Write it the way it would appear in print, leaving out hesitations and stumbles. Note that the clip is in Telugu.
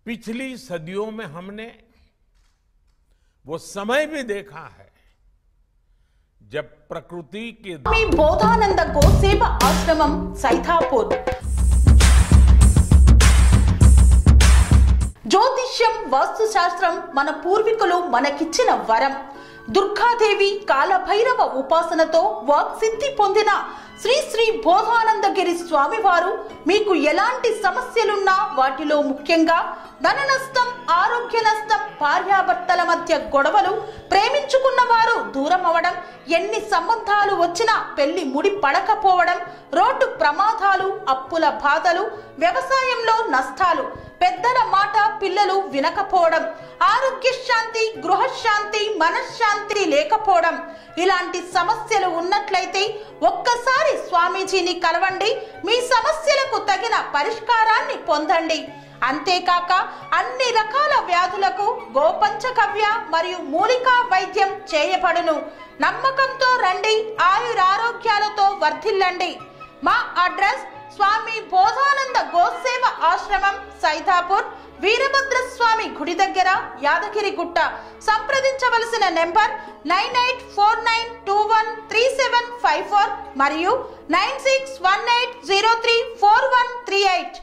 पिछली सदियों में हमने वो समय भी देखा है जब प्रकृति के स्वामी बोधानंद गोसेवा आश्रमम सैथापुर జ్యోతిష్యం వాస్తుశాస్త్రం మన పూర్వీకులు మనకిచ్చిన వరం. దుర్గాదేవి కాలభైరవ ఉపాసనతో వాక్సిద్ధి పొందిన శ్రీ శ్రీ బోధానందగిరి స్వామివారు మీకు ఎలాంటి సమస్యలున్నా వాటిలో ముఖ్యంగా ధన నష్టం, ఆరోగ్య నష్టం, భార్యాభర్తల మధ్య గొడవలు, ప్రేమించుకున్న వారు దూరం అవడం, ఎన్ని సంబంధాలు వచ్చినా పెళ్లి ముడి పడకపోవడం, రోడ్డు ప్రమాదాలు, అప్పుల బాధలు, వ్యవసాయంలో నష్టాలు, పెద్దల మాట పిల్లలు వినకపోవడం, ఆరోగ్య శాంతి, గృహశాంతి, మనశ్శాంతి లేకపోవడం, ఇలాంటి సమస్యలు ఉన్నట్లయితే ఒక్కసారి స్వామీజీని కలవండి. మీ సమస్యలకు తగిన పరిష్కారాన్ని పొందండి. అంతేకాక అన్ని రకాల వ్యాధులకు గోపంచకవ్య మరియు మూలికా వైద్యం చేయబడును. నమ్మకంతో రండి, ఆయురారోగ్యాలతో వర్ధిల్లండి. మా అడ్రస్ స్వామి బోధానంద గోసేవ ఆశ్రమం, సైథాపూర్, వీరభద్రస్వామి గుడి దగ్గర, యాదగిరిగుట్ట. సంప్రదించవలసిన నెంబర్ 9849213754 మరియు 9618034138.